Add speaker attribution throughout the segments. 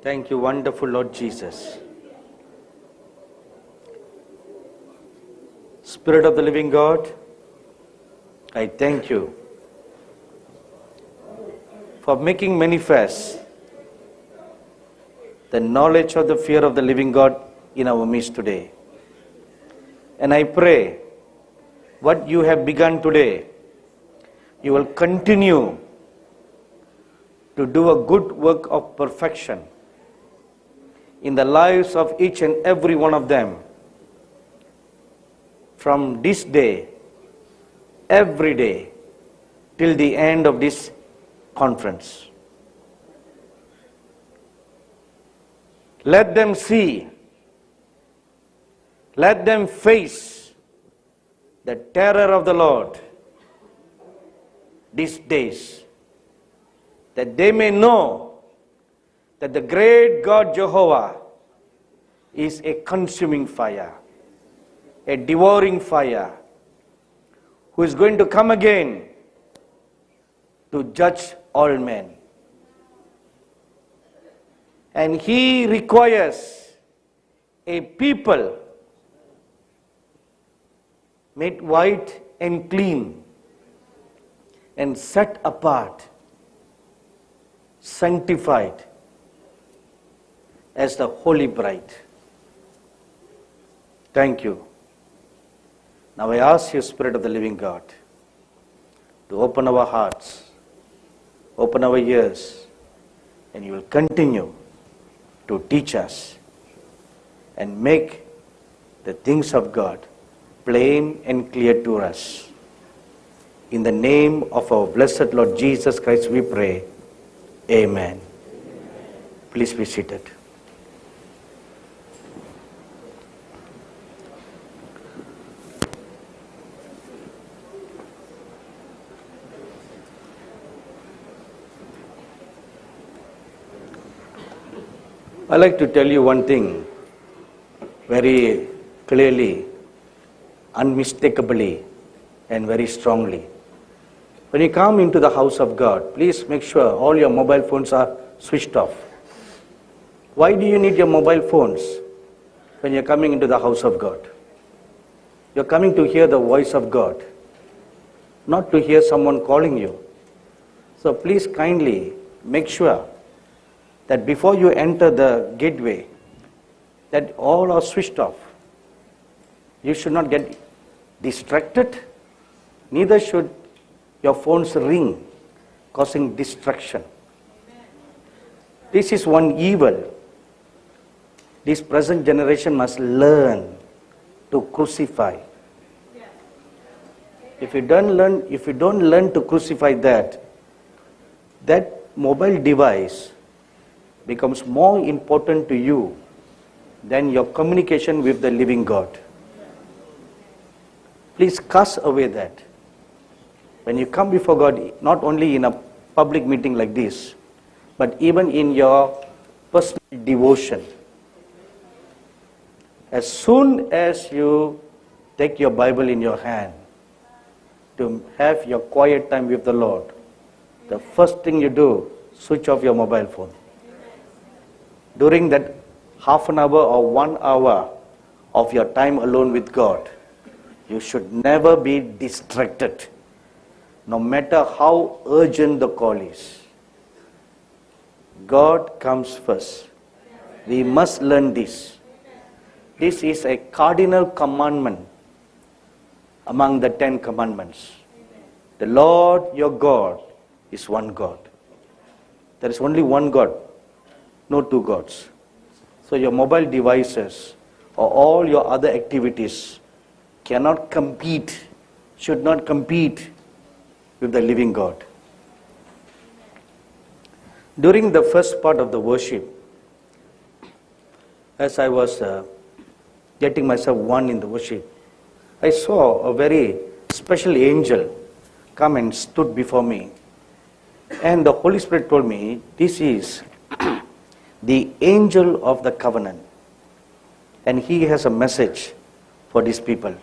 Speaker 1: Thank you, wonderful Lord Jesus. Spirit of the living God, I thank you for making manifest the knowledge of the fear of the living God in our midst today. And I pray what you have begun today, you will continue to do a good work of perfection in the lives of each and every one of them. From this day, every day, till the end of this conference. Let them see, let them face the terror of the Lord these days, that they may know that the great God Jehovah is a consuming fire, a devouring fire, who is going to come again to judge all men. And he requires a people made white and clean and set apart, sanctified as the holy bride. Thank you. Now I ask you, Spirit of the living God, to open our hearts, open our ears, and you will continue to teach us and make the things of God plain and clear to us. In the name of our blessed Lord Jesus Christ we pray. Amen. Please be seated. I like to tell you one thing very clearly, unmistakably, and very strongly. When you come into the house of God, please make sure all your mobile phones are switched off. Why do you need your mobile phones when you're coming into the house of God? You're coming to hear the voice of God, not to hear someone calling you. So please kindly make sure that before you enter the gateway, that all are switched off. You should not get distracted, neither should your phones ring, causing distraction. This is one evil. This present generation must learn to crucify. If you don't learn to crucify that mobile device becomes more important to you than your communication with the living God. Please cast away that. When you come before God, not only in a public meeting like this, but even in your personal devotion, as soon as you take your Bible in your hand to have your quiet time with the Lord, the first thing you do, switch off your mobile phone. During that half an hour or 1 hour of your time alone with God, you should never be distracted, no matter how urgent the call is. God comes first. We must learn this. This is a cardinal commandment among the 10 commandments. The Lord your God is one God. There is only one God, no two gods. So your mobile devices or all your other activities cannot compete, should not compete with the living God. During the first part of the worship, as I was getting myself one in the worship, I saw a very special angel come and stood before me. And the Holy Spirit told me, this is the angel of the covenant. And he has a message for these people.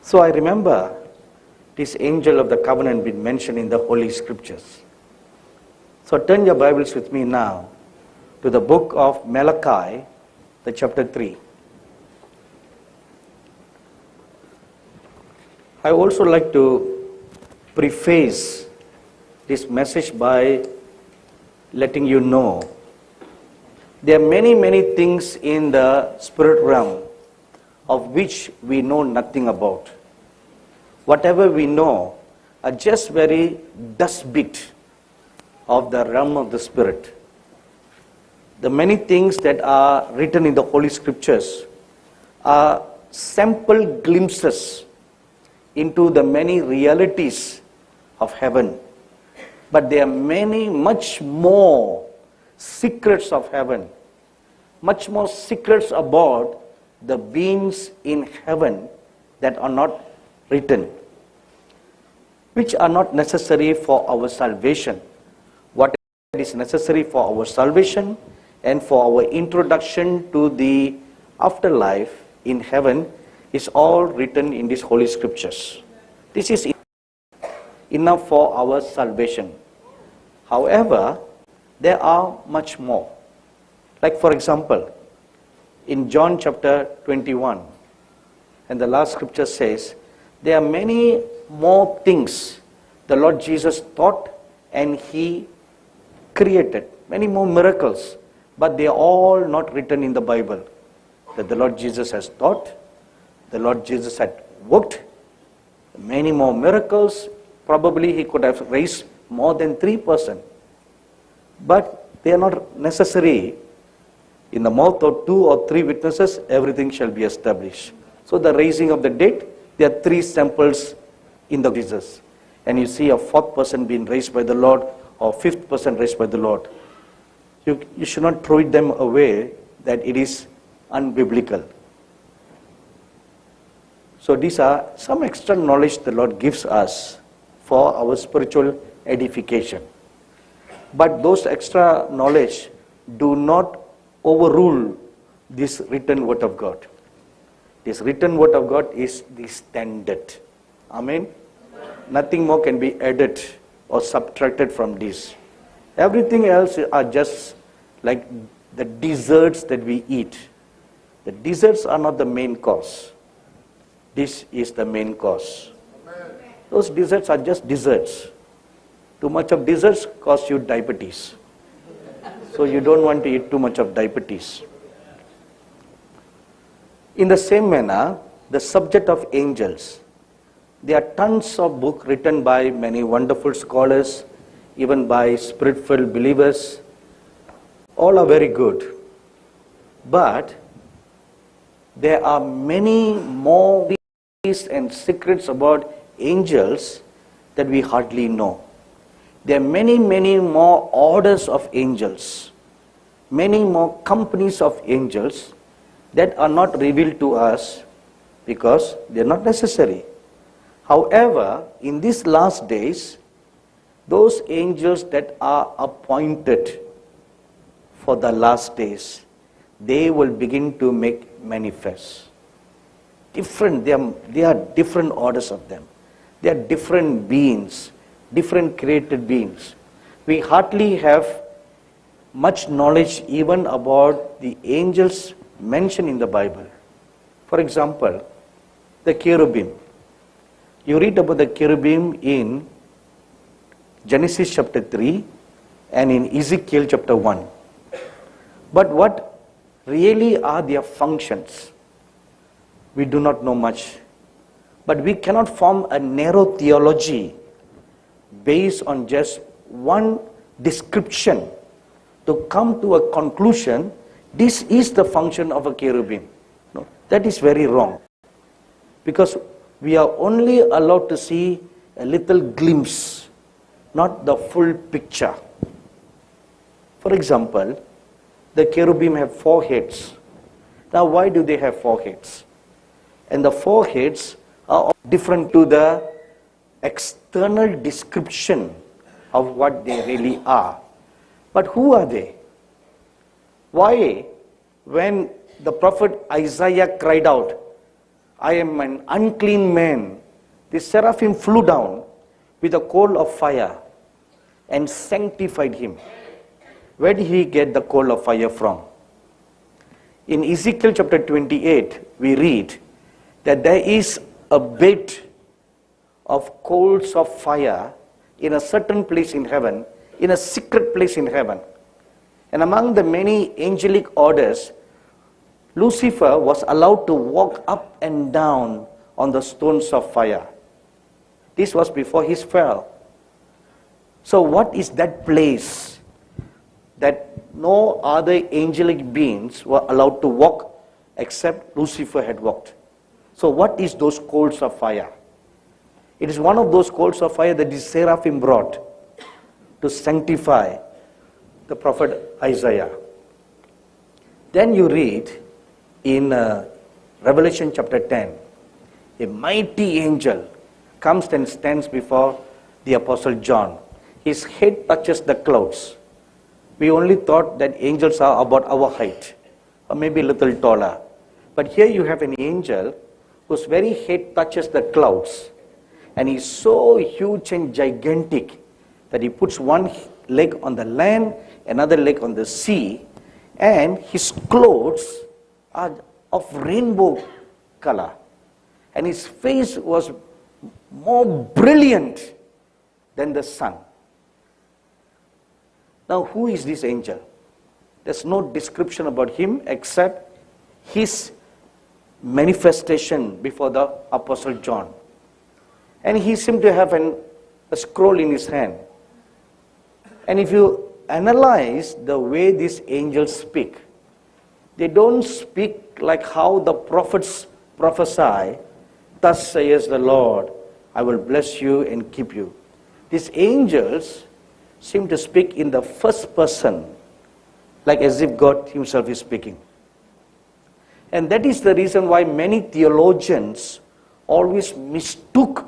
Speaker 1: So I remember this angel of the covenant being mentioned in the Holy Scriptures. So turn your Bibles with me now to the book of Malachi, the chapter 3. I also like to preface this message by letting you know there are many things in the spirit realm of which we know nothing about. Whatever we know are just very dust bit of the realm of the spirit. The many things that are written in the Holy Scriptures are sample glimpses into the many realities of heaven. But there are much more secrets of heaven, much more secrets about the beings in heaven that are not written, which are not necessary for our salvation. What is necessary for our salvation and for our introduction to the afterlife in heaven is all written in these Holy Scriptures. This is enough for our salvation. However, there are much more. Like for example, in John chapter 21, and the last scripture says, there are many more things the Lord Jesus taught and He created. Many more miracles, but they are all not written in the Bible. That the Lord Jesus has taught, the Lord Jesus had worked, many more miracles. Probably He could have raised more than 3%. But they are not necessary. In the mouth of 2 or 3 witnesses, everything shall be established. So the raising of the dead, there are 3 samples in the Jesus. And you see a 4th person being raised by the Lord, or 5th person raised by the Lord. You should not throw them away that it is unbiblical. So these are some extra knowledge the Lord gives us for our spiritual edification. But those extra knowledge do not overrule this written word of God. This written word of God is the standard. Amen? Nothing more can be added or subtracted from this. Everything else are just like the desserts that we eat. The desserts are not the main course. This is the main course. Those desserts are just desserts. Too much of desserts cause you diabetes. So you don't want to eat too much of diabetes. In the same manner, the subject of angels. There are tons of books written by many wonderful scholars, even by spirit-filled believers. All are very good. But there are many more and secrets about angels that we hardly know. There are many more orders of angels, many more companies of angels that are not revealed to us because they are not necessary. However, in these last days, those angels that are appointed for the last days, they will begin to make manifest. They are different orders of them. They are different beings, different created beings. We hardly have much knowledge even about the angels mentioned in the Bible. For example, the cherubim. You read about the cherubim in Genesis chapter 3 and in Ezekiel chapter 1. But what really are their functions? We do not know much. But we cannot form a narrow theology based on just one description to come to a conclusion, this is the function of a cherubim. No, that is very wrong. Because we are only allowed to see a little glimpse, not the full picture. For example, the cherubim have 4 heads. Now why do they have 4 heads? And the 4 heads are different to the external description of what they really are. But who are they? Why, when the prophet Isaiah cried out, I am an unclean man, the seraphim flew down with a coal of fire and sanctified him. Where did he get the coal of fire from? In Ezekiel chapter 28, we read that there is a bed of coals of fire in a certain place in heaven, in a secret place in heaven. And among the many angelic orders, Lucifer was allowed to walk up and down on the stones of fire. This was before his fall. So what is that place that no other angelic beings were allowed to walk except Lucifer had walked? So what is those coals of fire? It is one of those coals of fire that the seraphim brought to sanctify the prophet Isaiah. Then you read in Revelation chapter 10, a mighty angel comes and stands before the Apostle John. His head touches the clouds. We only thought that angels are about our height, or maybe a little taller. But here you have an angel whose very head touches the clouds. And he's so huge and gigantic that he puts one leg on the land, another leg on the sea, and his clothes are of rainbow color. And his face was more brilliant than the sun. Now, who is this angel? There's no description about him except his manifestation before the Apostle John. And he seemed to have a scroll in his hand. And if you analyze the way these angels speak, they don't speak like how the prophets prophesy, "Thus says the Lord, I will bless you and keep you." These angels seem to speak in the first person, like as if God himself is speaking. And that is the reason why many theologians always mistook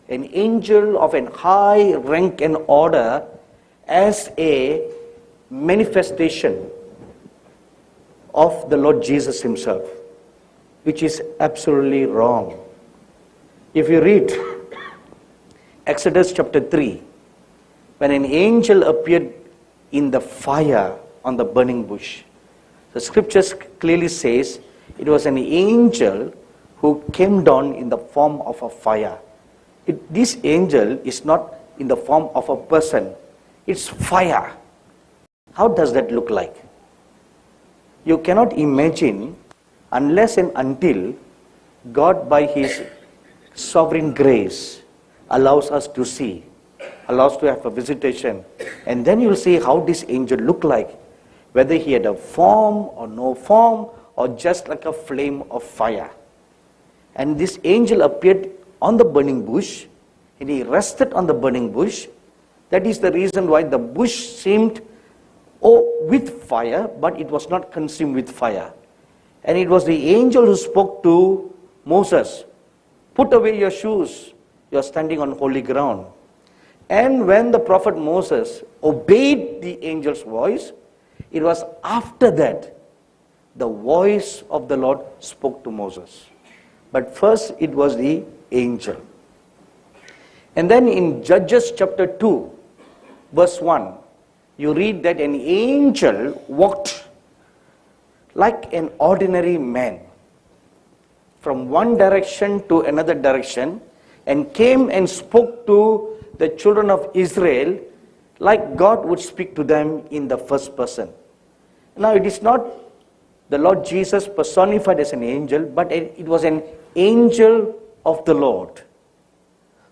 Speaker 1: an angel of an high rank and order as a manifestation of the Lord Jesus himself, which is absolutely wrong. If you read Exodus chapter 3, when an angel appeared in the fire on the burning bush, the scriptures clearly says it was an angel who came down in the form of a fire. This angel is not in the form of a person, it's fire. How does that look like? You cannot imagine unless and until God by his sovereign grace allows us to see, allows to have a visitation, and then you'll see how this angel looked like, whether he had a form or no form, or just like a flame of fire. And this angel appeared on the burning bush, and he rested on the burning bush. That is the reason why the bush seemed with fire, but it was not consumed with fire. And it was the angel who spoke to Moses, "Put away your shoes, you are standing on holy ground." And when the prophet Moses obeyed the angel's voice, it was after that the voice of the Lord spoke to Moses. But first it was the angel. And then in Judges chapter 2, verse 1, you read that an angel walked like an ordinary man from one direction to another direction and came and spoke to the children of Israel like God would speak to them in the first person. Now it is not the Lord Jesus personified as an angel, but it was an angel of the Lord.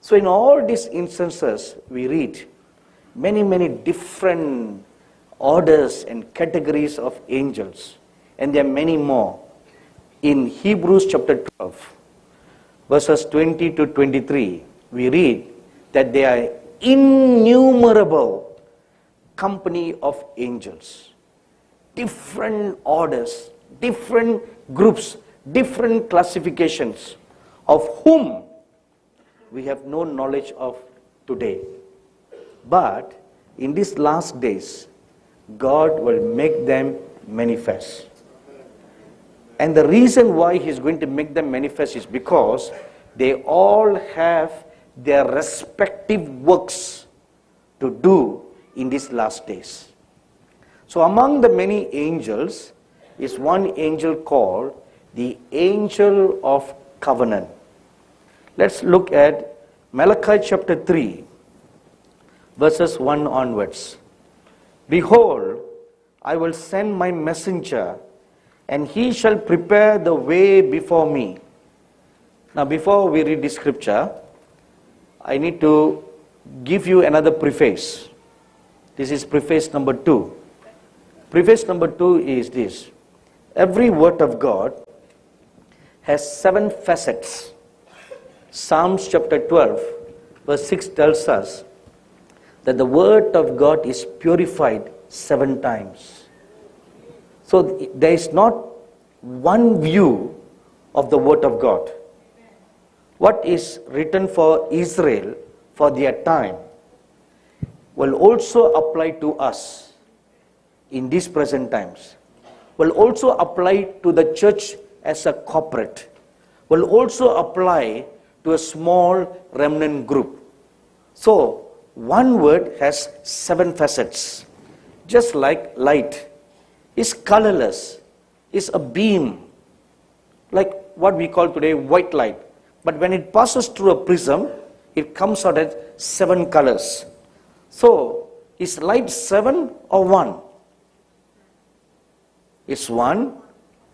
Speaker 1: So in all these instances, we read many different orders and categories of angels. And there are many more. In Hebrews chapter 12, verses 20 to 23, we read that there are innumerable company of angels. Different orders, different groups, different classifications, of whom we have no knowledge of today. But in these last days, God will make them manifest. And the reason why He's going to make them manifest is because they all have their respective works to do in these last days. So among the many angels is one angel called the angel of covenant. Let's look at Malachi chapter 3, verses 1 onwards. Behold, I will send my messenger, and he shall prepare the way before me. Now, before we read the scripture, I need to give you another preface. This is preface number 2. Preface number 2 is this. Every word of God has 7 facets. Psalms chapter 12, verse 6 tells us that the word of God is purified 7 times. So there is not one view of the word of God. What is written for Israel for their time will also apply to us in these present times, will also apply to the church as a corporate, will also apply to a small remnant group. So, one word has 7 facets. Just like light is colorless, is a beam, like what we call today white light. But when it passes through a prism, it comes out as 7 colors. So, is light 7 or 1? It's 1,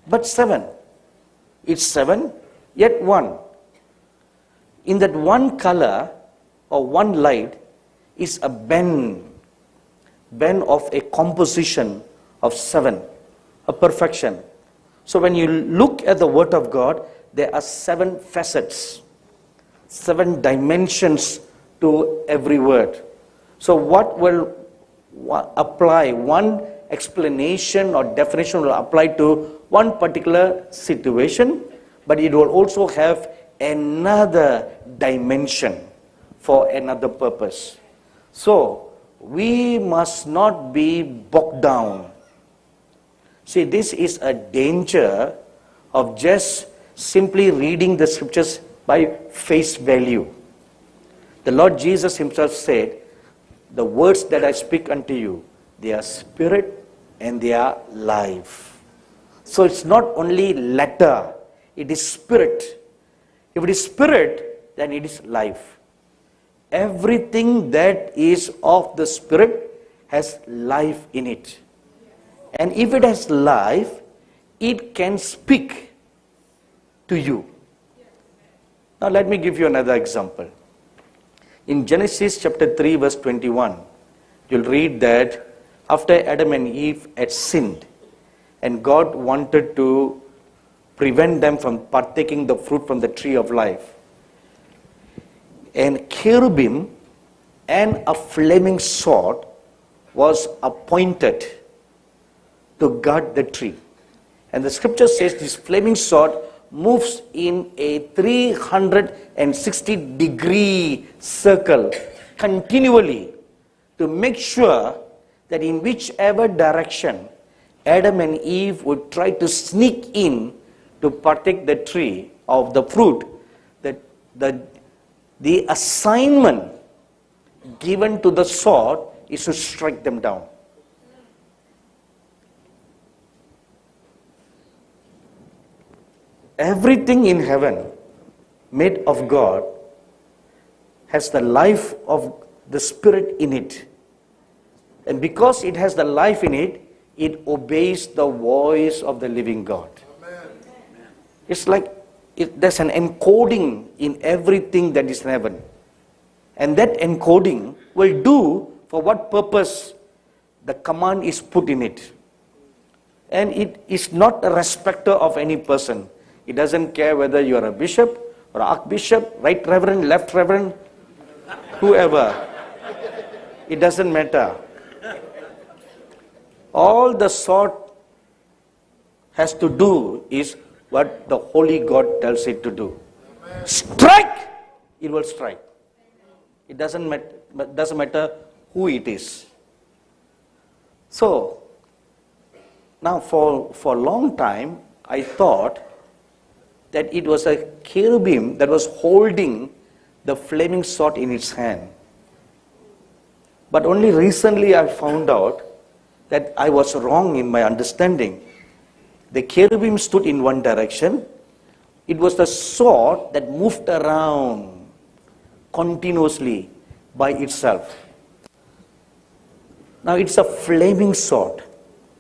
Speaker 1: but 7. It's 7, yet 1. In that one color or one light is a band of a composition of 7, a perfection. So when you look at the Word of God, there are 7 facets, 7 dimensions to every word. So what will apply, one explanation or definition will apply to one particular situation, but it will also have another dimension for another purpose. So we must not be bogged down. See, this is a danger of just simply reading the scriptures by face value. The Lord Jesus himself said, the words that I speak unto you, they are spirit and they are life. So it's not only letter, it is spirit. If it is spirit, then it is life. Everything that is of the spirit has life in it. And if it has life, it can speak to you. Now let me give you another example. In Genesis chapter 3 verse 21, you'll read that after Adam and Eve had sinned, and God wanted to prevent them from partaking the fruit from the tree of life, and cherubim and a flaming sword was appointed to guard the tree. And the scripture says this flaming sword moves in a 360-degree circle continually to make sure that in whichever direction Adam and Eve would try to sneak in to partake the tree of the fruit, that the assignment given to the sword is to strike them down. Everything in heaven made of God has the life of the Spirit in it. And because it has the life in it, it obeys the voice of the living God. Amen. It's like there's an encoding in everything that is in heaven. And that encoding will do for what purpose the command is put in it. And it is not a respecter of any person. It doesn't care whether you are a bishop or archbishop, right reverend, left reverend, whoever. It doesn't matter. All the sword has to do is what the Holy God tells it to do. Strike! It will strike. It doesn't matter who it is. So, now for a long time, I thought that it was a cherubim that was holding the flaming sword in its hand. But only recently I found out that I was wrong in my understanding. The cherubim stood in one direction. It was the sword that moved around continuously by itself. Now it's a flaming sword.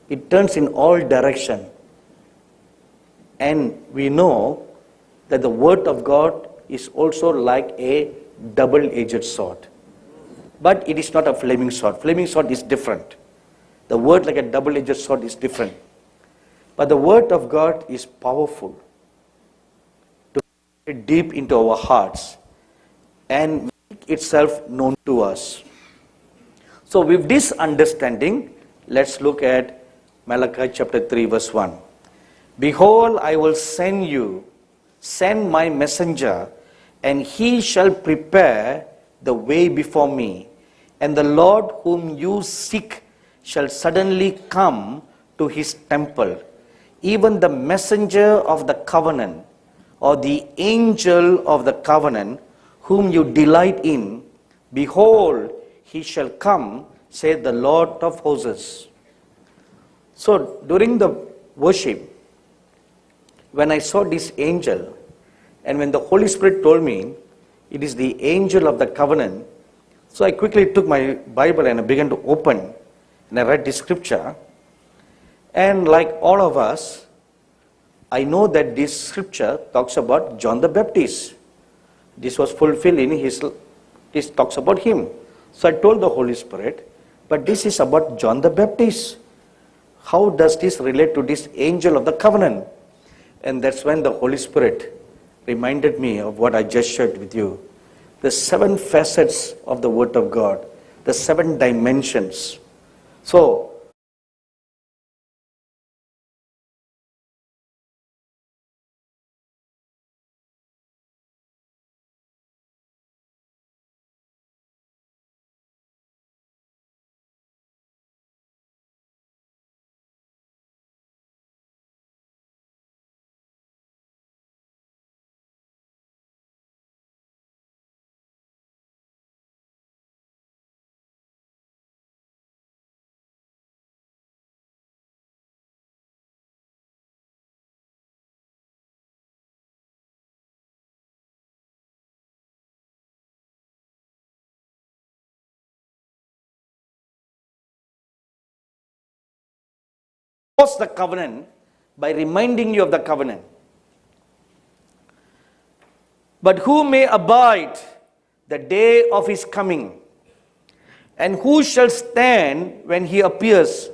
Speaker 1: It turns in all directions. And we know that the word of God is also like a double-edged sword. But it is not a flaming sword. Flaming sword is different. The word like a double-edged sword is different. But the word of God is powerful to get deep into our hearts and make itself known to us. So with this understanding, let's look at Malachi chapter 3 verse 1. Behold, I will send my messenger, and he shall prepare the way before me. And the Lord whom you seek shall suddenly come to his temple. Even the messenger of the covenant, or the angel of the covenant, whom you delight in, behold, he shall come, saith the Lord of hosts. So during the worship, when I saw this angel, and when the Holy Spirit told me it is the angel of the covenant, so I quickly took my Bible and I began to open, and I read this scripture. And like all of us, I know that this scripture talks about John the Baptist. This was fulfilled in this talks about him. So I told the Holy Spirit, but this is about John the Baptist. How does this relate to this angel of the covenant? And that's when the Holy Spirit reminded me of what I just shared with you. The 7 facets of the Word of God, the 7 dimensions. So, the covenant by reminding you of the covenant. But who may abide the day of his coming? And who shall stand when he appears?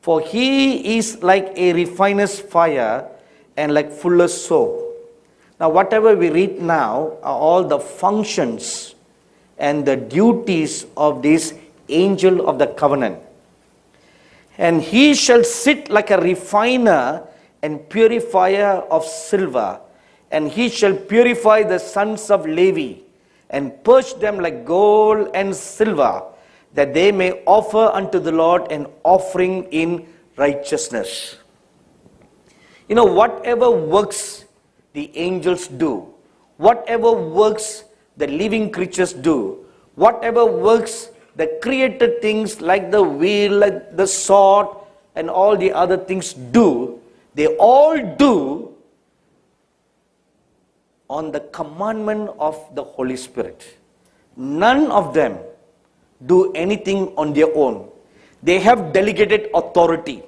Speaker 1: For he is like a refiner's fire and like fuller's soap. Now whatever we read now are all the functions and the duties of this angel of the covenant. And he shall sit like a refiner and purifier of silver, and he shall purify the sons of Levi, and purge them like gold and silver, that they may offer unto the Lord an offering in righteousness. You know, whatever works the angels do, whatever works the living creatures do, whatever works the created things like the wheel, like the sword, and all the other things do, they all do on the commandment of the Holy Spirit. None of them do anything on their own. They have delegated authority.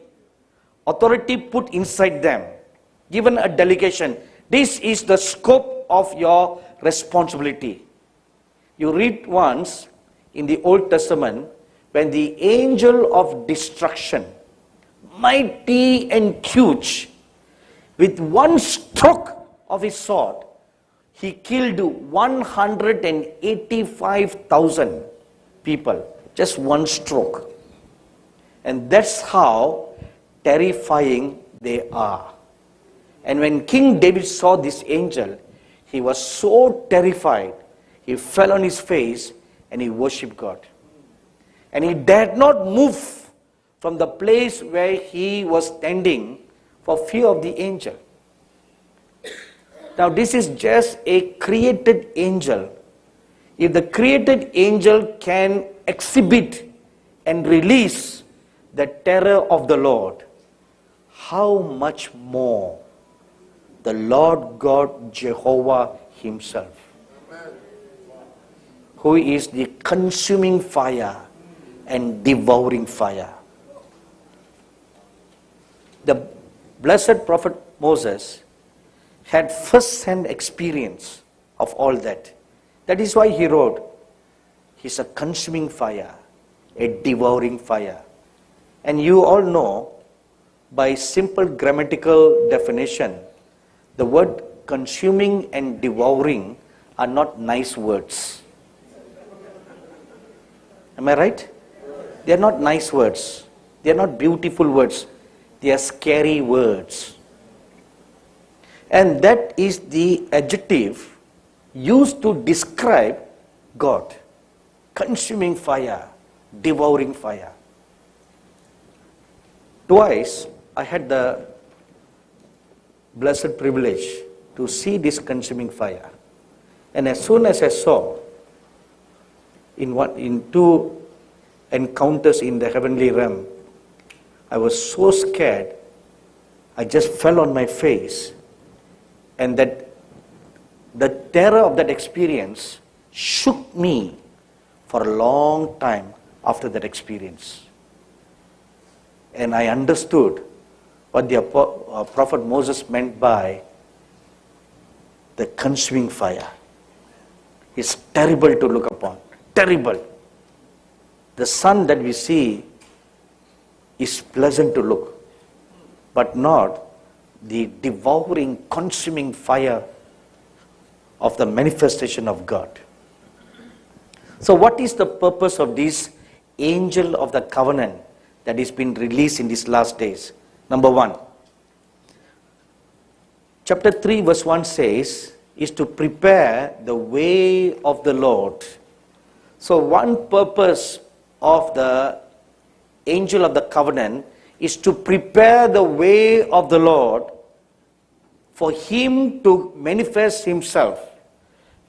Speaker 1: Authority put inside them, given a delegation. This is the scope of your responsibility. You read once in the Old Testament, when the angel of destruction, mighty and huge, with one stroke of his sword, he killed 185,000 people. Just one stroke. And that's how terrifying they are. And when King David saw this angel, he was so terrified, he fell on his face and he worshipped God. And he dared not move from the place where he was standing for fear of the angel. Now this is just a created angel. If the created angel can exhibit and release the terror of the Lord, how much more the Lord God Jehovah himself, who is the consuming fire and devouring fire. The blessed prophet Moses had first-hand experience of all that. That is why he wrote, he's a consuming fire, a devouring fire. And you all know, by simple grammatical definition, the word consuming and devouring are not nice words. Am I right? They are not nice words. They are not beautiful words. They are scary words. And that is the adjective used to describe God. Consuming fire, devouring fire. Twice I had the blessed privilege to see this consuming fire. And as soon as I saw in two encounters in the heavenly realm, I was so scared, I just fell on my face. And that the terror of that experience shook me for a long time after that experience. And I understood what the prophet Moses meant by the consuming fire. It's terrible to look upon. Terrible. The sun that we see is pleasant to look, but not the devouring, consuming fire of the manifestation of God. So what is the purpose of this angel of the covenant that is being released in these last days? Number one, chapter 3 verse 1 says, is to prepare the way of the Lord. So one purpose of the angel of the covenant is to prepare the way of the Lord for him to manifest himself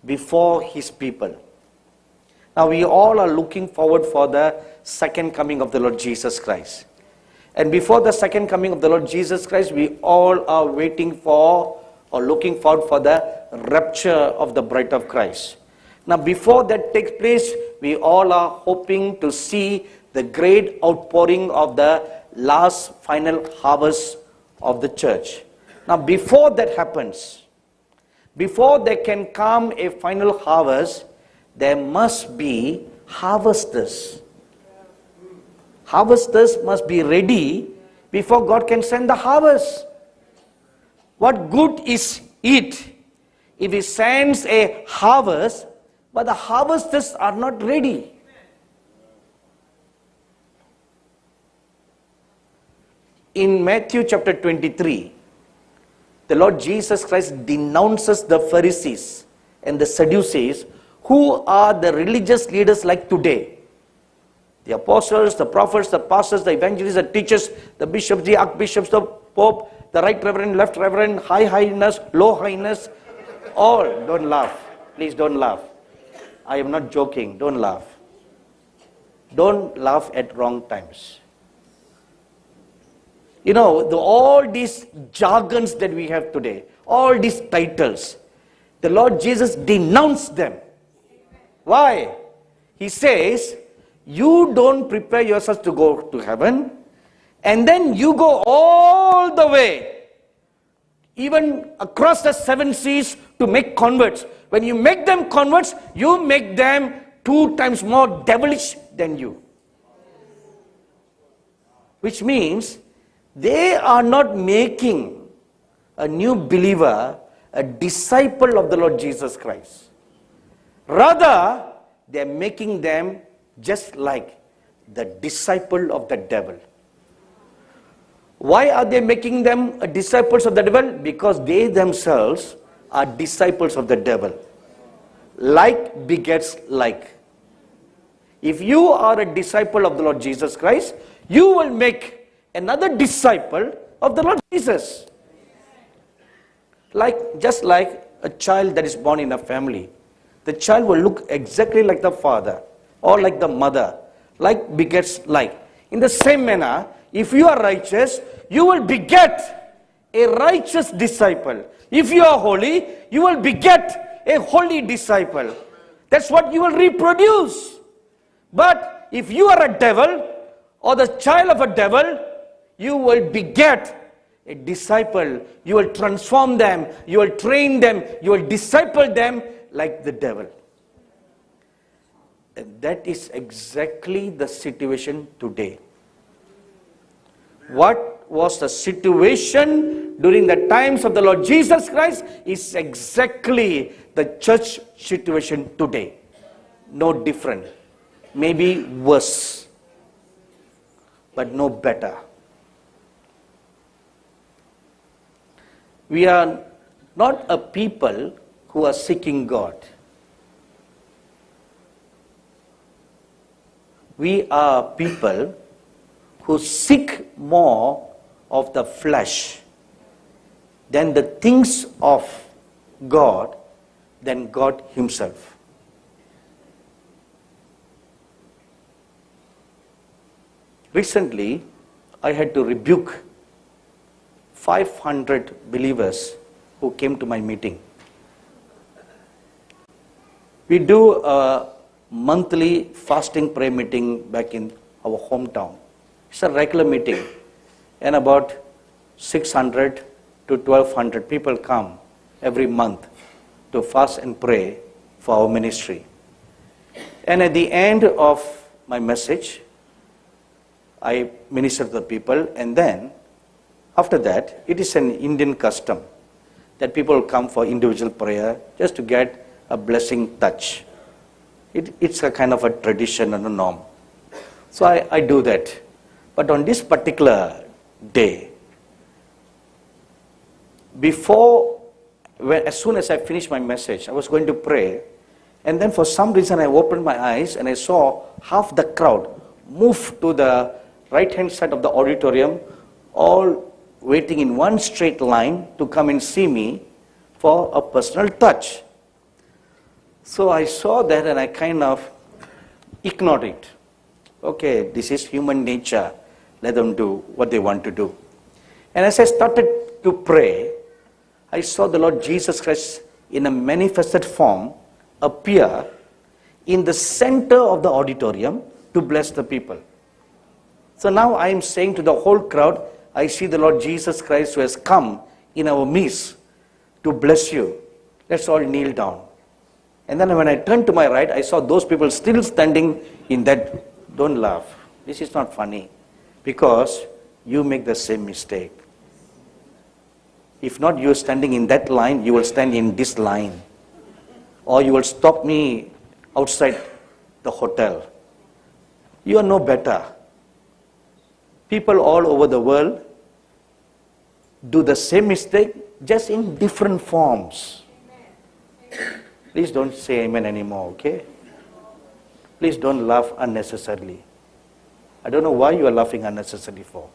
Speaker 1: before his people. Now we all are looking forward for the second coming of the Lord Jesus Christ. And before the second coming of the Lord Jesus Christ, we all are waiting for or looking forward for the rapture of the bride of Christ. Now before that takes place, we all are hoping to see the great outpouring of the last final harvest of the church. Now before that happens, before there can come a final harvest, there must be harvesters. Harvesters must be ready before God can send the harvest. What good is it if he sends a harvest, but the harvesters are not ready? In Matthew chapter 23, the Lord Jesus Christ denounces the Pharisees and the Sadducees, who are the religious leaders like today. The apostles, the prophets, the pastors, the evangelists, the teachers, the bishops, the archbishops, the pope, the right reverend, left reverend, high highness, low highness, all. Don't laugh. Please don't laugh. I am not joking. Don't laugh. Don't laugh at wrong times. You know, all these jargons that we have today, all these titles, the Lord Jesus denounced them. Why? He says, you don't prepare yourselves to go to heaven, and then you go all the way, even across the 7 seas to make converts. When you make them converts, you make them 2 times more devilish than you. Which means, they are not making a new believer a disciple of the Lord Jesus Christ. Rather, they are making them just like the disciple of the devil. Why are they making them disciples of the devil? Because they themselves are disciples of the devil. Like begets like. If you are a disciple of the Lord Jesus Christ, you will make another disciple of the Lord Jesus. Just like a child that is born in a family, the child will look exactly like the father or like the mother. Like begets like. In the same manner, if you are righteous, you will beget a righteous disciple. If you are holy, you will beget a holy disciple. That's what you will reproduce. But if you are a devil or the child of a devil, you will beget a disciple. You will transform them, you will train them, you will disciple them like the devil. And that is exactly the situation today. What was the situation during the times of the Lord Jesus Christ is exactly the church situation today. No different. Maybe worse, but no better. We are not a people who are seeking God. We are people who seek more of the flesh than the things of God, than God Himself. Recently, I had to rebuke 500 believers who came to my meeting. We do a monthly fasting prayer meeting back in our hometown. It's a regular meeting, and about 600 to 1200 people come every month to fast and pray for our ministry. And at the end of my message, I minister to the people, and then after that, it is an Indian custom that people come for individual prayer just to get a blessing touch. It's a kind of a tradition and a norm. So I do that. But on this particular day, as soon as I finished my message, I was going to pray, and then for some reason I opened my eyes and I saw half the crowd move to the right-hand side of the auditorium, all waiting in one straight line to come and see me for a personal touch. So I saw that and I kind of ignored it. Okay, this is human nature. Let them do what they want to do. And as I started to pray, I saw the Lord Jesus Christ in a manifested form appear in the center of the auditorium to bless the people. So now I am saying to the whole crowd, I see the Lord Jesus Christ who has come in our midst to bless you. Let's all kneel down. And then when I turned to my right, I saw those people still standing in that. Don't laugh. This is not funny. Because you make the same mistake. If not you standing in that line, you will stand in this line. Or you will stop me outside the hotel. You are no better. People all over the world do the same mistake, just in different forms. Please don't say amen anymore, okay? Please don't laugh unnecessarily. I don't know why you are laughing unnecessarily for.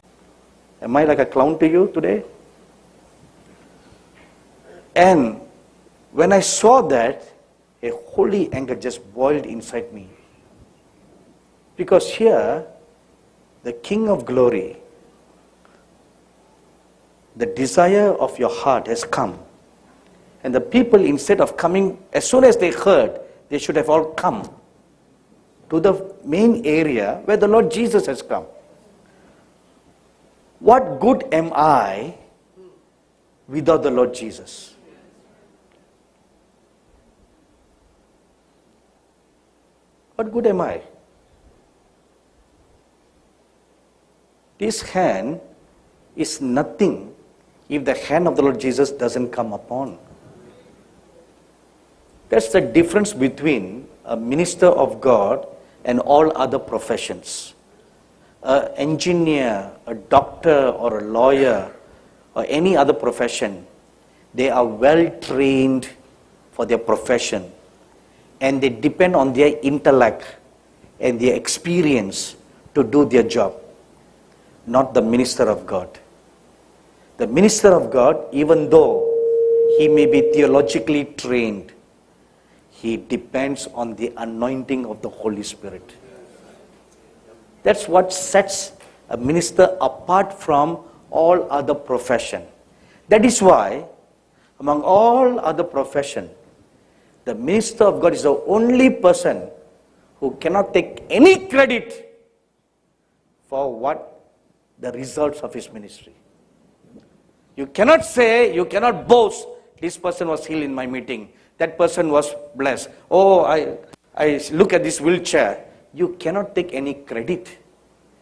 Speaker 1: Am I like a clown to you today? And when I saw that, a holy anger just boiled inside me. Because here, the King of Glory, the desire of your heart has come. And the people, instead of coming, as soon as they heard, they should have all come to the main area where the Lord Jesus has come. What good am I without the Lord Jesus? What good am I? This hand is nothing if the hand of the Lord Jesus doesn't come upon. That's the difference between a minister of God and all other professions. An engineer, a doctor, or a lawyer, or any other profession, they are well trained for their profession, and they depend on their intellect and their experience to do their job, not the minister of God. The minister of God, even though he may be theologically trained, he depends on the anointing of the Holy Spirit. That's what sets a minister apart from all other profession. That is why, among all other profession, the minister of God is the only person who cannot take any credit for what the results of his ministry. You cannot say, you cannot boast, this person was healed in my meeting, that person was blessed. Oh, I look at this wheelchair. You cannot take any credit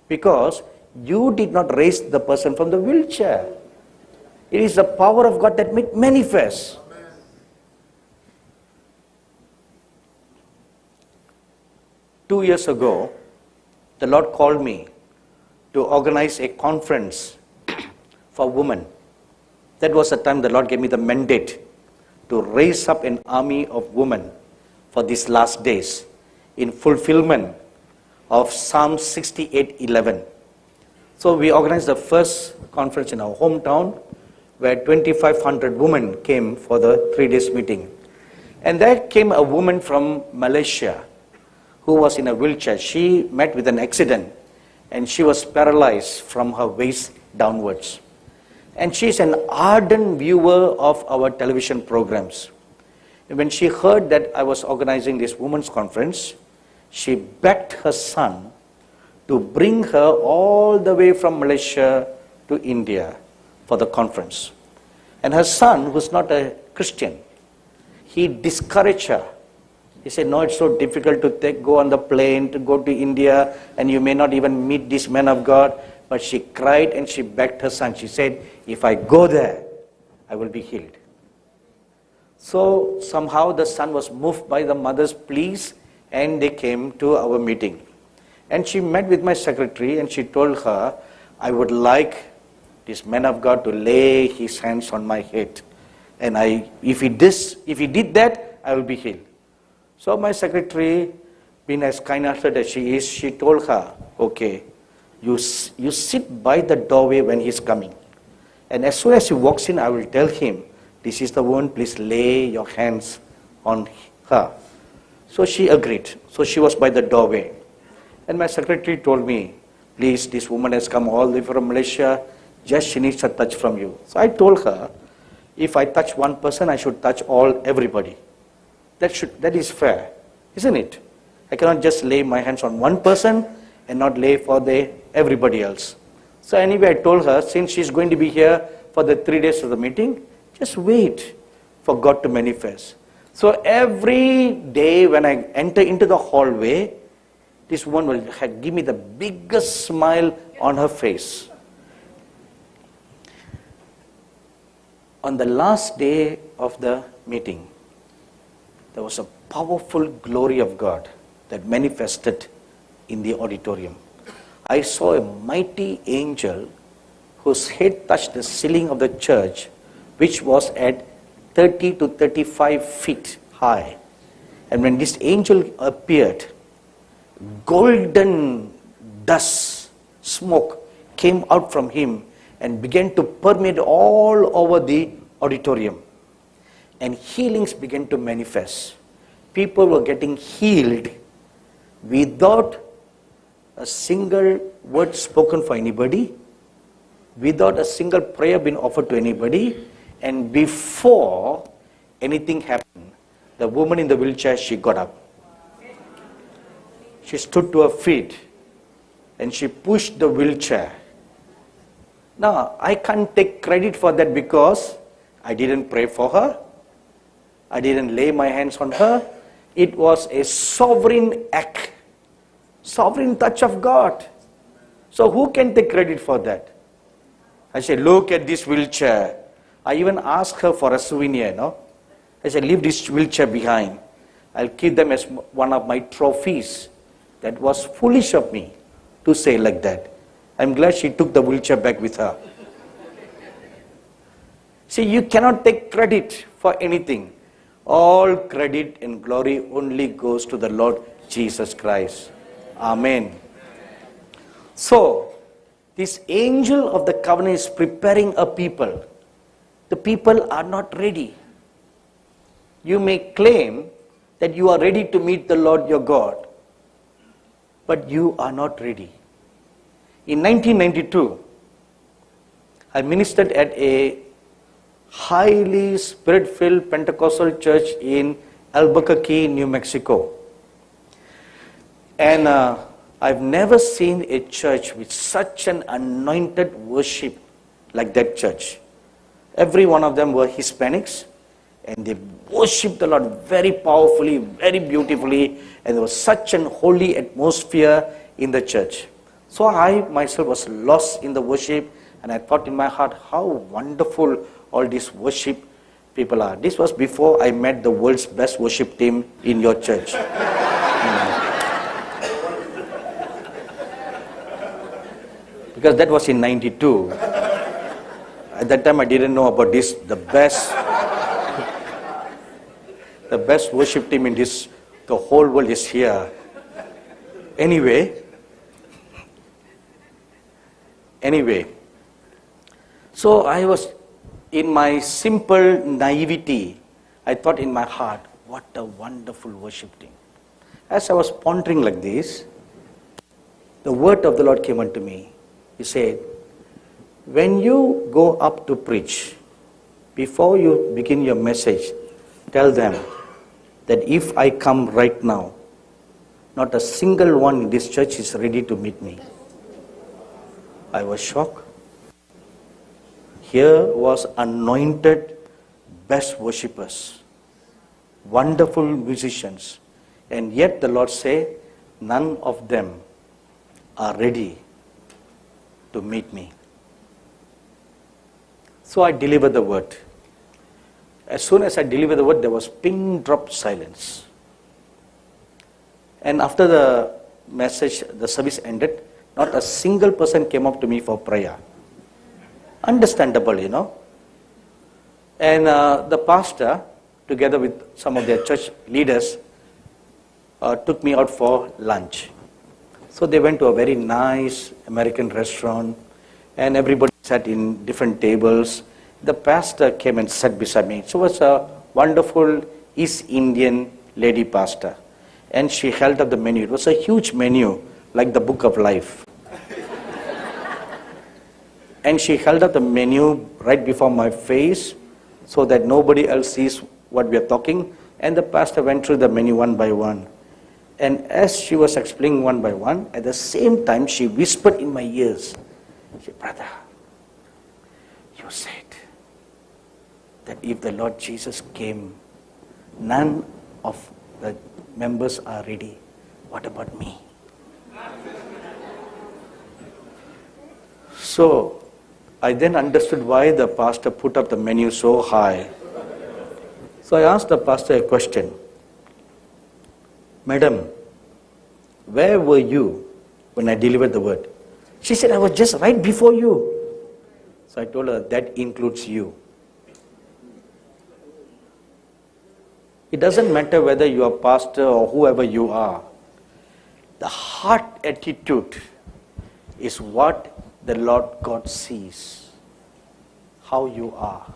Speaker 1: because you did not raise the person from the wheelchair. It is the power of God that made manifest. 2 years ago, the Lord called me to organize a conference for women. That was the time the Lord gave me the mandate to raise up an army of women for these last days in fulfillment of Psalm 68:11. So we organized the first conference in our hometown where 2,500 women came for the 3 days meeting. And there came a woman from Malaysia who was in a wheelchair. She met with an accident and she was paralyzed from her waist downwards. And she is an ardent viewer of our television programs. And when she heard that I was organizing this women's conference, she begged her son to bring her all the way from Malaysia to India for the conference. And her son, who's not a Christian, he discouraged her. He said, no, it's so difficult to go on the plane, to go to India, and you may not even meet this man of God. But she cried and she begged her son. She said, if I go there, I will be healed. So somehow the son was moved by the mother's pleas and they came to our meeting. And she met with my secretary and she told her, I would like this man of God to lay his hands on my head. And if he did that, I will be healed. So my secretary, being as kind-hearted as she is, she told her, okay, you sit by the doorway when he's coming. And as soon as he walks in, I will tell him, this is the one, please lay your hands on her. So she agreed. So she was by the doorway. And my secretary told me, please, this woman has come all the way from Malaysia, just she needs a touch from you. So I told her, if I touch one person, I should touch everybody. That is fair, isn't it? I cannot just lay my hands on one person and not lay for everybody else. So anyway, I told her, since she's going to be here for the 3 days of the meeting, just wait for God to manifest. So every day when I enter into the hallway, this woman will give me the biggest smile on her face. On the last day of the meeting, there was a powerful glory of God that manifested in the auditorium. I saw a mighty angel whose head touched the ceiling of the church, which was at 30 to 35 feet high. And when this angel appeared, golden dust, smoke came out from him and began to permeate all over the auditorium. And healings began to manifest. People were getting healed without a single word spoken for anybody, without a single prayer being offered to anybody, and before anything happened, the woman in the wheelchair, she got up. She stood to her feet and she pushed the wheelchair. Now, I can't take credit for that because I didn't pray for her. I didn't lay my hands on her. It was a sovereign act, sovereign touch of God. So who can take credit for that? I said, look at this wheelchair. I even asked her for a souvenir, no? I said, leave this wheelchair behind. I'll keep them as one of my trophies. That was foolish of me to say like that. I'm glad she took the wheelchair back with her. See, you cannot take credit for anything. All credit and glory only goes to the Lord Jesus Christ. Amen. So, this angel of the covenant is preparing a people. The people are not ready. You may claim that you are ready to meet the Lord your God, but you are not ready. In 1992, I ministered at a highly spirit-filled Pentecostal church in Albuquerque, New Mexico. And I've never seen a church with such an anointed worship like that church. Every one of them were Hispanics, and they worshipped the Lord very powerfully, very beautifully, and there was such an holy atmosphere in the church. So I myself was lost in the worship, and I thought in my heart, how wonderful all these worship people are. This was before I met the world's best worship team in your church. Because that was in 92. At that time I didn't know about this, the best worship team in this, the whole world is here. Anyway, so I was, in my simple naivety, I thought in my heart, what a wonderful worship team. As I was pondering like this, the word of the Lord came unto me. He said, when you go up to preach, before you begin your message, tell them that if I come right now, not a single one in this church is ready to meet me. I was shocked. Here was anointed best worshippers, wonderful musicians, and yet the Lord said, none of them are ready to meet me. So I delivered the word. As soon as I delivered the word, there was pin drop silence. And after the message, the service ended, not a single person came up to me for prayer. Understandable, you know. And the pastor, together with some of their church leaders, took me out for lunch. So they went to a very nice American restaurant, and everybody sat in different tables. The pastor came and sat beside me. So it was a wonderful East Indian lady pastor. And she held up the menu. It was a huge menu, like the Book of Life. And she held up the menu right before my face so that nobody else sees what we are talking. And the pastor went through the menu one by one. And as she was explaining one by one, at the same time she whispered in my ears, she said, brother, you said that if the Lord Jesus came, none of the members are ready. What about me? So I then understood why the pastor put up the menu so high. So I asked the pastor a question. Madam, where were you when I delivered the word? She said, I was just right before you. So I told her, that includes you. It doesn't matter whether you are pastor or whoever you are. The heart attitude is what the Lord God sees. How you are.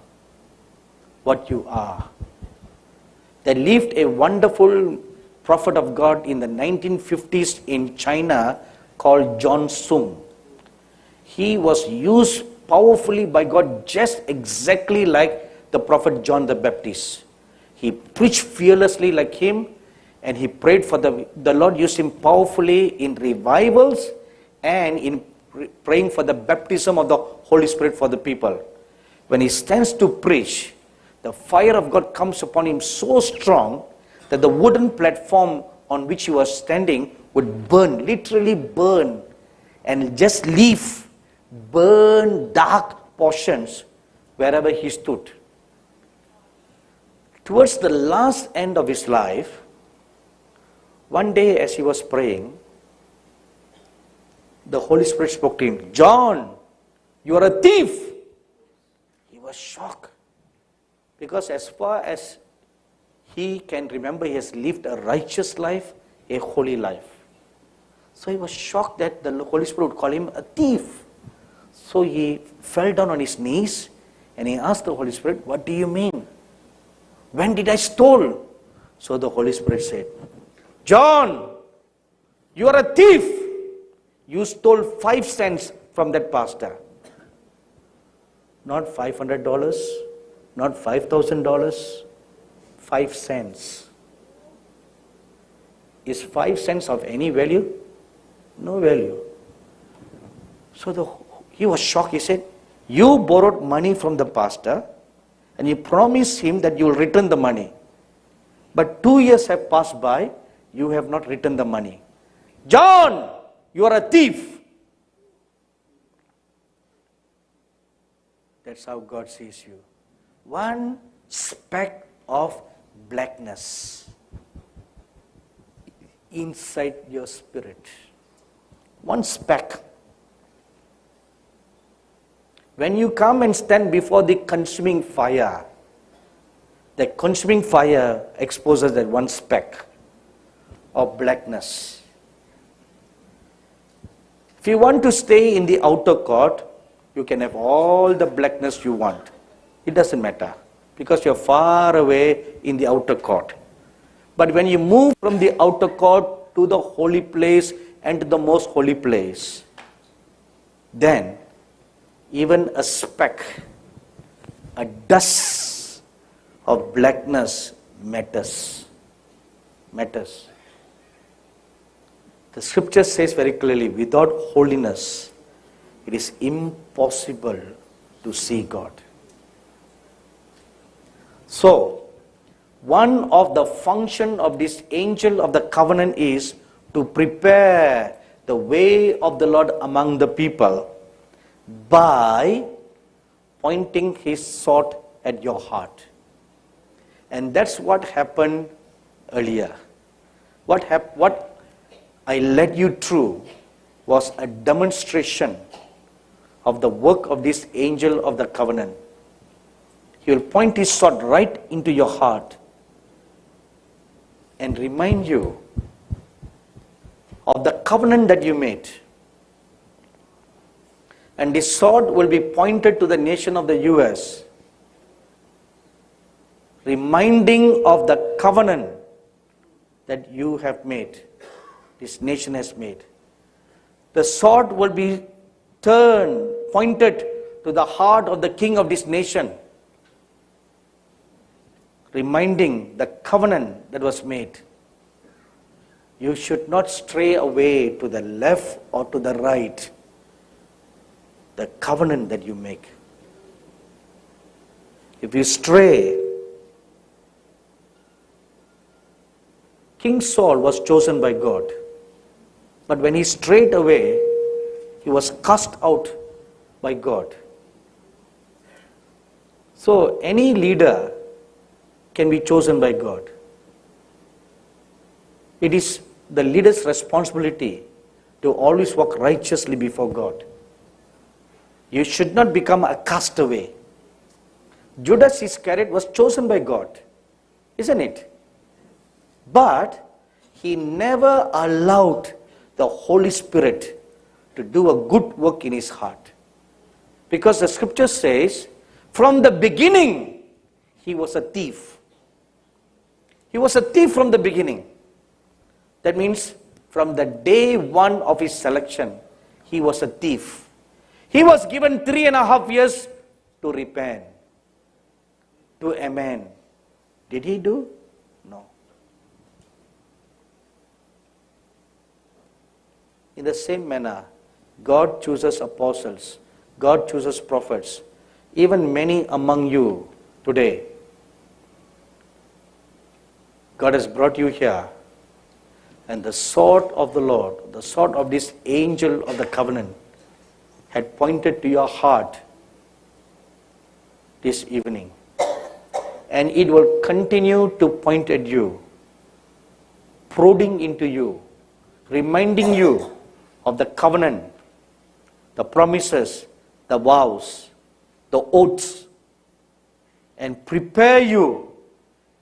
Speaker 1: What you are. There lived a wonderful prophet of God in the 1950s in China called John Sung. He was used powerfully by God just exactly like the prophet John the Baptist. He preached fearlessly like him, and he prayed for the Lord used him powerfully in revivals and in praying for the baptism of the Holy Spirit for the people. When he stands to preach, the fire of God comes upon him so strong that the wooden platform on which he was standing would burn, literally burn, and just leave burn dark portions wherever he stood. Towards the last end of his life, one day as he was praying, the Holy Spirit spoke to him, John, you are a thief. He was shocked because as far as he can remember, he has lived a righteous life, a holy life. So he was shocked that the Holy Spirit would call him a thief. So he fell down on his knees and he asked the Holy Spirit, what do you mean? When did I stole? So the Holy Spirit said, John, you are a thief. You stole 5 cents from that pastor. Not $500, not $5,000, 5 cents. Is 5 cents of any value? No value. So he was shocked. He said, you borrowed money from the pastor and you promised him that you will return the money. But 2 years have passed by, you have not returned the money. John, you are a thief. That's how God sees you. One speck of blackness inside your spirit. One speck. When you come and stand before the consuming fire, the consuming fire exposes that one speck of blackness. If you want to stay in the outer court, you can have all the blackness you want. It doesn't matter because you're far away in the outer court. But when you move from the outer court to the holy place and to the most holy place, then even a speck, a dust of blackness matters. Matters. The scripture says very clearly, without holiness, it is impossible to see God. So, one of the function of this angel of the covenant is to prepare the way of the Lord among the people by pointing his sword at your heart. And that's what happened earlier. What I led you through was a demonstration of the work of this angel of the covenant. He will point his sword right into your heart and remind you of the covenant that you made. And this sword will be pointed to the nation of the US, reminding of the covenant that you have made, this nation has made. The sword will be pointed to the heart of the king of this nation, reminding the covenant that was made. You should not stray away to the left or to the right. The covenant that you make. If you stray, King Saul was chosen by God. But when he strayed away, he was cast out by God. So any leader can be chosen by God. It is the leader's responsibility to always walk righteously before God. You should not become a castaway. Judas Iscariot was chosen by God, isn't it? But he never allowed the Holy Spirit to do a good work in his heart. Because the scripture says, from the beginning, he was a thief. He was a thief from the beginning. That means from the day one of his selection, he was a thief. He was given 3.5 years to repent, to amend. Did he do? No. In the same manner, God chooses apostles, God chooses prophets, even many among you today. God has brought you here, and the sword of the Lord, the sword of this angel of the covenant, had pointed to your heart this evening. And it will continue to point at you, prodding into you, reminding you of the covenant, the promises, the vows, the oaths, and prepare you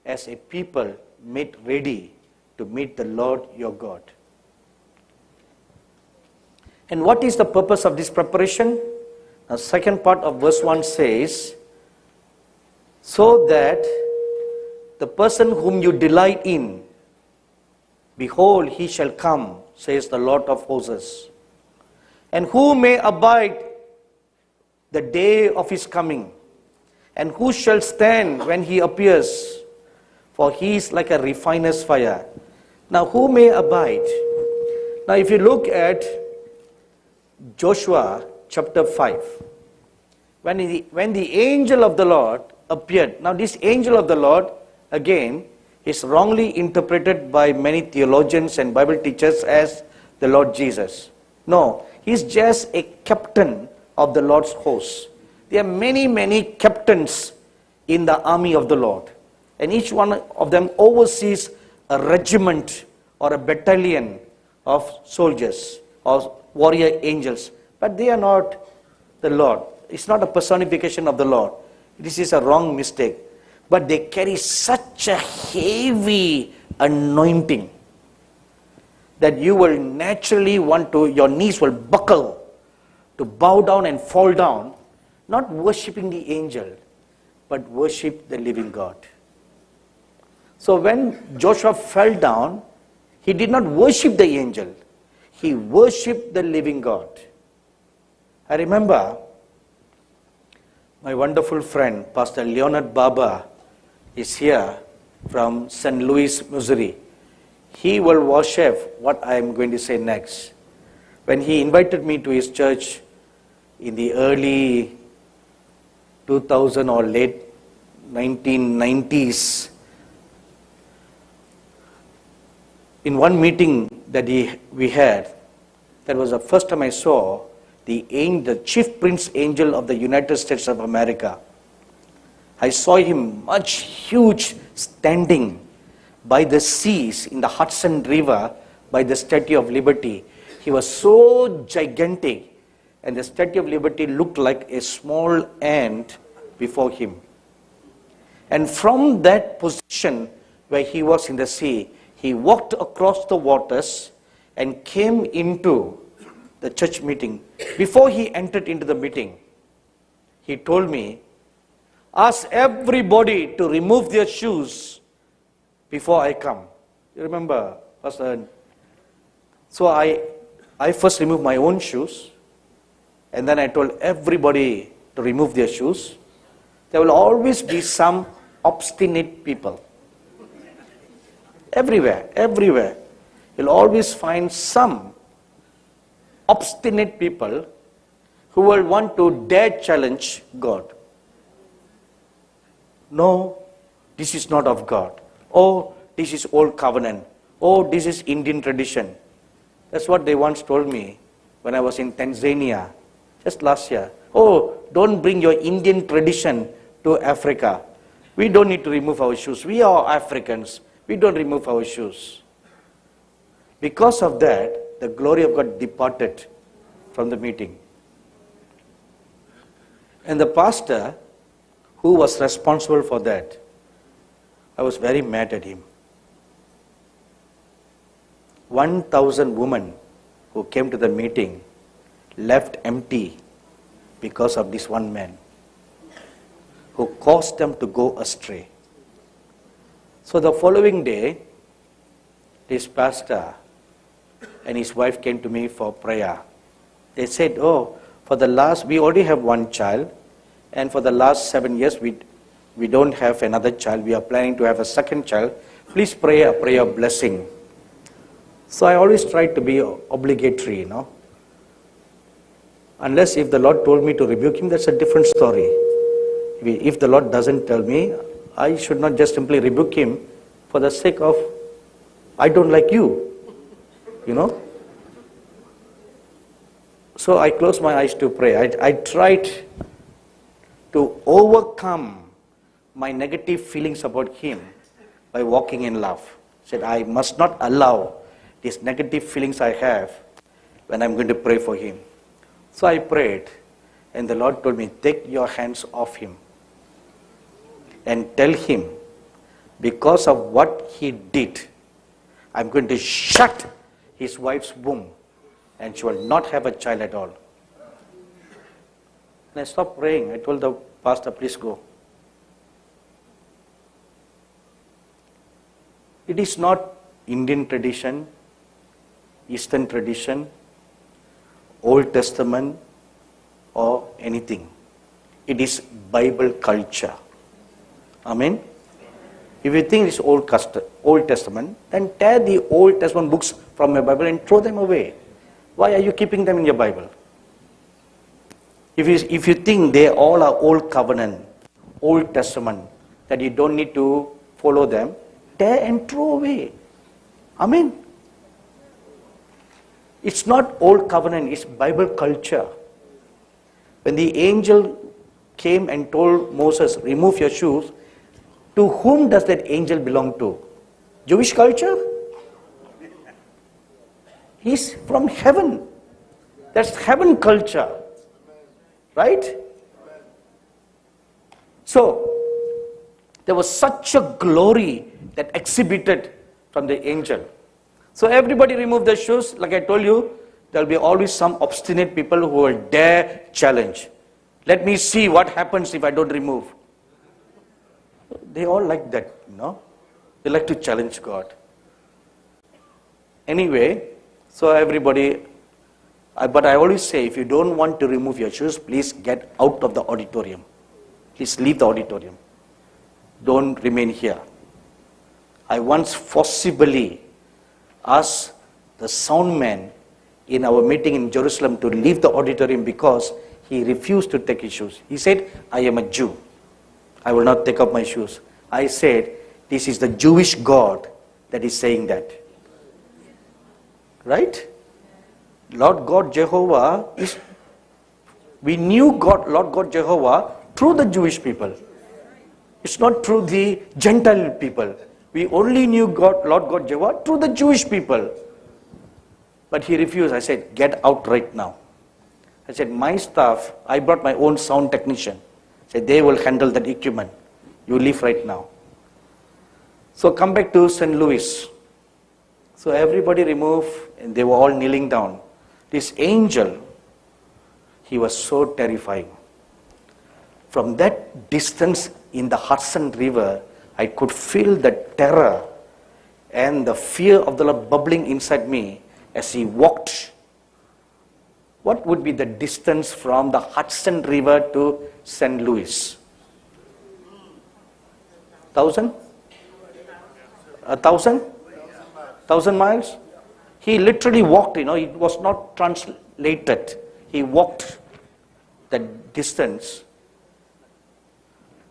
Speaker 1: as a people made ready to meet the Lord your God. And what is the purpose of this preparation? The second part of verse 1 says, so that the person whom you delight in, behold, he shall come, says the Lord of hosts. And who may abide the day of his coming? And who shall stand when he appears? For he is like a refiner's fire. Now, who may abide? Now, if you look at Joshua chapter 5, when the angel of the Lord appeared. Now, this angel of the Lord, again, is wrongly interpreted by many theologians and Bible teachers as the Lord Jesus. No, he's just a captain of the Lord's host. There are many, many captains in the army of the Lord. And each one of them oversees a regiment or a battalion of soldiers or warrior angels. But they are not the Lord. It's not a personification of the Lord. This is a wrong mistake. But they carry such a heavy anointing that you will naturally want to, your knees will buckle to bow down and fall down, not worshipping the angel, but worship the living God. So when Joshua fell down, he did not worship the angel. He worshipped the living God. I remember my wonderful friend, Pastor Leonard Baba, is here from St. Louis, Missouri. He will worship what I am going to say next. When he invited me to his church in the early 2000 or late 1990s, in one meeting that we had, that was the first time I saw the chief prince angel of the United States of America. I saw him much huge, standing by the seas in the Hudson River by the Statue of Liberty. He was so gigantic, and the Statue of Liberty looked like a small ant before him. And from that position where he was in the sea, he walked across the waters and came into the church meeting. Before he entered into the meeting, he told me, ask everybody to remove their shoes before I come. You remember, Pastor? So I first removed my own shoes, and then I told everybody to remove their shoes. There will always be some obstinate people. Everywhere. You'll always find some obstinate people who will want to dare challenge God. No, this is not of God. Oh, this is old covenant. Oh, this is Indian tradition. That's what they once told me when I was in Tanzania just last year. Oh, don't bring your Indian tradition to Africa. We don't need to remove our shoes. We are Africans. We don't remove our shoes. Because of that, the glory of God departed from the meeting. And the pastor who was responsible for that, I was very mad at him. 1,000 women who came to the meeting left empty because of this one man who caused them to go astray. So the following day, this pastor and his wife came to me for prayer. They said, oh, we already have one child, and for the last 7 years, we don't have another child. We are planning to have a second child. Please pray a prayer of blessing. So I always try to be obligatory, Unless if the Lord told me to rebuke him, that's a different story. If the Lord doesn't tell me, I should not just simply rebuke him for the sake of, I don't like you, So I closed my eyes to pray. I tried to overcome my negative feelings about him by walking in love. Said, I must not allow these negative feelings I have when I'm going to pray for him. So I prayed, and the Lord told me, take your hands off him and tell him, because of what he did, I'm going to shut his wife's womb, and she will not have a child at all. And I stopped praying. I told the pastor, please go. It is not Indian tradition, Eastern tradition, Old Testament or anything. It is Bible culture. Amen. If you think it's Old Testament, then tear the Old Testament books from your Bible and throw them away. Why are you keeping them in your Bible? If you think they all are Old Covenant, Old Testament, that you don't need to follow them, tear and throw away. Amen. It's not Old Covenant, it's Bible culture. When the angel came and told Moses, remove your shoes, to whom does that angel belong to? Jewish culture? He's from heaven. That's heaven culture. Right? So, there was such a glory that exhibited from the angel. So everybody removed their shoes. Like I told you, there will be always some obstinate people who will dare challenge. Let me see what happens if I don't remove. They all like that, you know. They like to challenge God. Anyway, so everybody, but I always say, if you don't want to remove your shoes, please get out of the auditorium. Please leave the auditorium. Don't remain here. I once forcibly asked the sound man in our meeting in Jerusalem to leave the auditorium because he refused to take his shoes. He said, I am a Jew. I will not take off my shoes. I said, this is the Jewish God that is saying that. Right? Lord God Jehovah is, we knew God, Lord God Jehovah through the Jewish people. It's not through the Gentile people. We only knew God, Lord God Jehovah through the Jewish people. But he refused. I said, get out right now. I said, my staff, I brought my own sound technician. I said, they will handle that equipment. You leave right now. So come back to St. Louis. So everybody removed and they were all kneeling down. This angel, he was so terrifying. From that distance in the Hudson River, I could feel the terror and the fear of the Lord bubbling inside me as he walked. What would be the distance from the Hudson River to St. Louis? 1,000? 1,000? 1,000 miles? He literally walked, you know, it was not translated. He walked that distance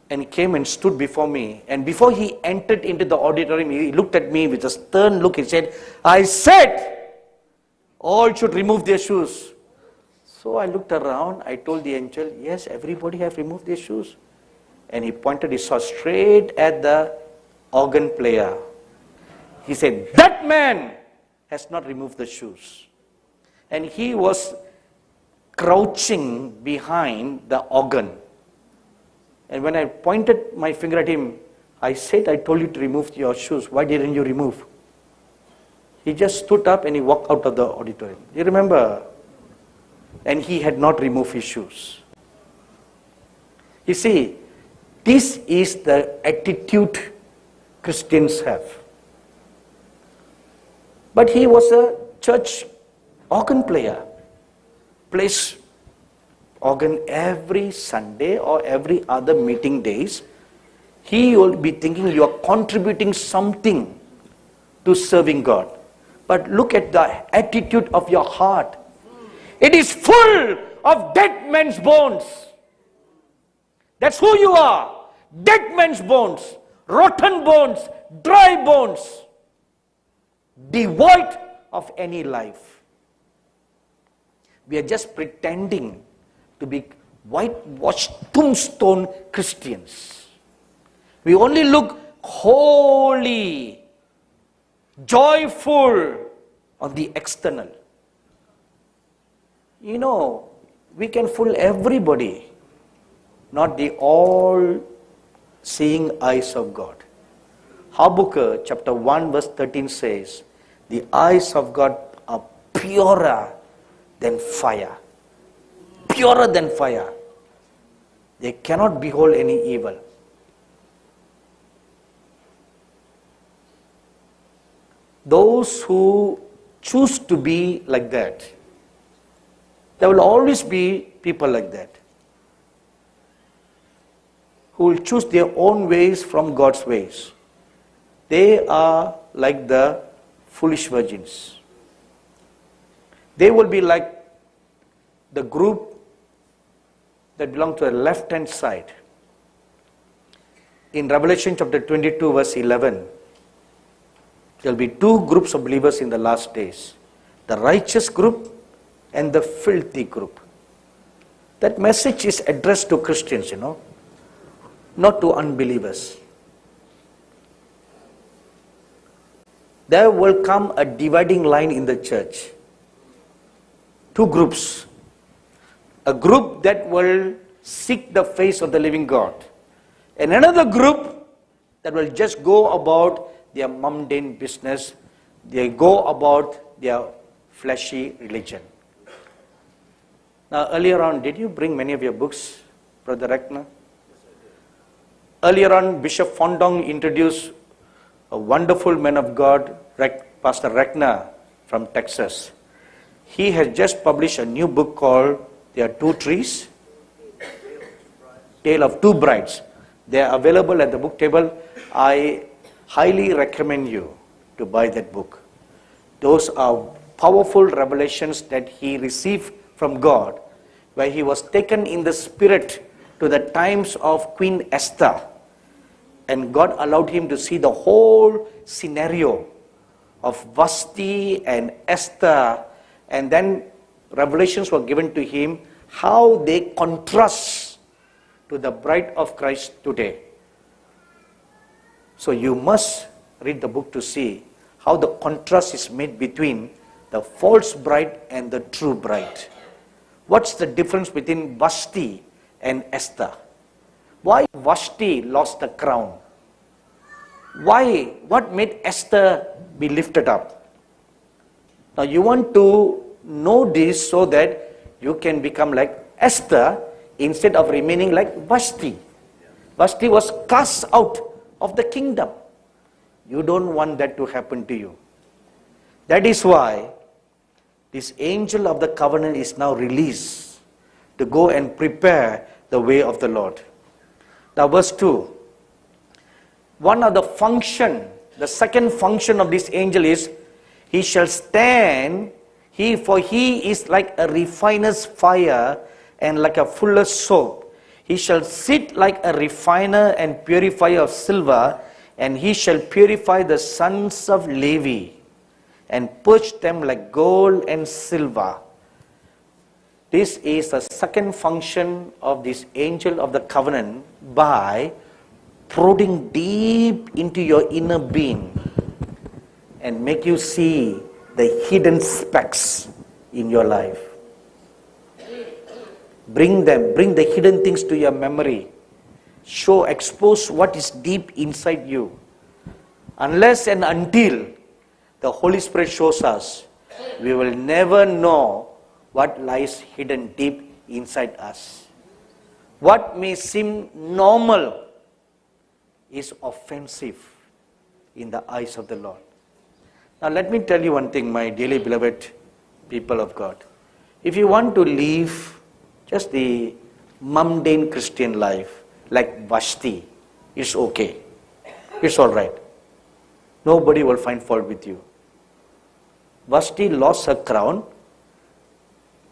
Speaker 1: and he came and stood before me. And before he entered into the auditorium, he looked at me with a stern look. He said, I said, all should remove their shoes. So I looked around, I told the angel, yes, everybody have removed their shoes. And he pointed his sword straight at the organ player. He said, that man has not removed the shoes. And he was crouching behind the organ. And when I pointed my finger at him, I said, I told you to remove your shoes. Why didn't you remove? He just stood up and he walked out of the auditorium. Do you remember? And he had not removed his shoes. You see, this is the attitude Christians have. But he was a church organ player. Plays organ every Sunday or every other meeting days. He will be thinking you are contributing something to serving God. But look at the attitude of your heart. It is full of dead men's bones. That's who you are. Dead men's bones, rotten bones, dry bones, devoid of any life. We are just pretending to be whitewashed tombstone Christians. We only look holy, joyful on the external. You know, we can fool everybody, not the all-seeing eyes of God. Habakkuk chapter 1 verse 13 says, the eyes of God are purer than fire. Purer than fire. They cannot behold any evil. Those who choose to be like that, There will always be people like that who will choose their own ways from God's ways. They are like the foolish virgins. They will be like the group that belong to the left-hand side. In Revelation chapter 22 verse 11, there will be two groups of believers in the last days. The righteous group and the filthy group. That message is addressed to Christians, not to unbelievers. There will come a dividing line in the church. Two groups. A group that will seek the face of the living God. And another group that will just go about their mundane business. They go about their fleshy religion. Now earlier on, did you bring many of your books, Brother Rechner? Earlier on, Bishop Fondong introduced a wonderful man of God, Pastor Rechner from Texas. He has just published a new book called There Are Two Trees, Tale of Two Brides. They are available at the book table. I highly recommend you to buy that book. Those are powerful revelations that he received from God, where he was taken in the spirit to the times of Queen Esther. And God allowed him to see the whole scenario of Vashti and Esther. And then revelations were given to him how they contrast to the bride of Christ today. So you must read the book to see how the contrast is made between the false bride and the true bride. What's the difference between Vashti and Esther? Why Vashti lost the crown? Why? What made Esther be lifted up? Now you want to know this so that you can become like Esther instead of remaining like Vashti. Vashti was cast out of the kingdom. You don't want that to happen to you. That is why this angel of the covenant is now released to go and prepare the way of the Lord. Now verse 2. One of the function, the second function of this angel is, he shall stand, for he is like a refiner's fire and like a fuller's soap. He shall sit like a refiner and purifier of silver, and he shall purify the sons of Levi and purge them like gold and silver. This is the second function of this angel of the covenant, by prodding deep into your inner being and make you see the hidden specks in your life. Bring the hidden things to your memory. Expose what is deep inside you. Unless and until the Holy Spirit shows us, we will never know what lies hidden deep inside us. What may seem normal is offensive in the eyes of the Lord. Now let me tell you one thing, my dearly beloved people of God. If you want to live just the mundane Christian life like Vashti, it's okay. It's all right. Nobody will find fault with you. Vashti lost her crown.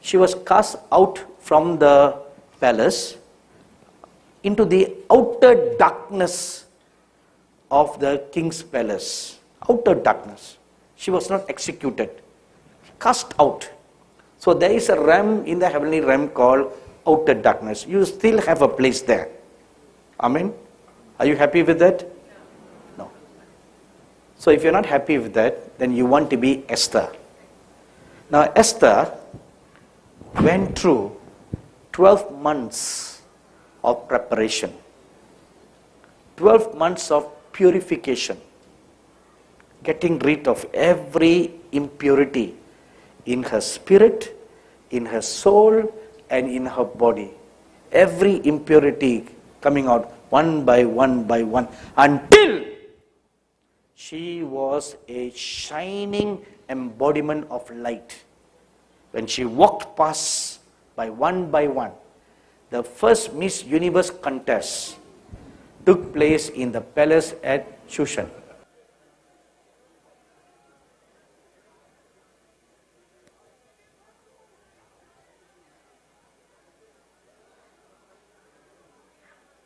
Speaker 1: She was cast out from the palace into the outer darkness of the king's palace. Outer darkness. She was not executed. Cast out. So there is a realm in the heavenly realm called outer darkness. You still have a place there. Amen? Are you happy with that? No. So if you're not happy with that, then you want to be Esther. Now Esther went through 12 months of preparation. 12 months of purification. Getting rid of every impurity in her spirit, in her soul, and in her body. Every impurity coming out one by one by one, until she was a shining embodiment of light. When she walked past by one, the first Miss Universe contest took place in the palace at Shushan.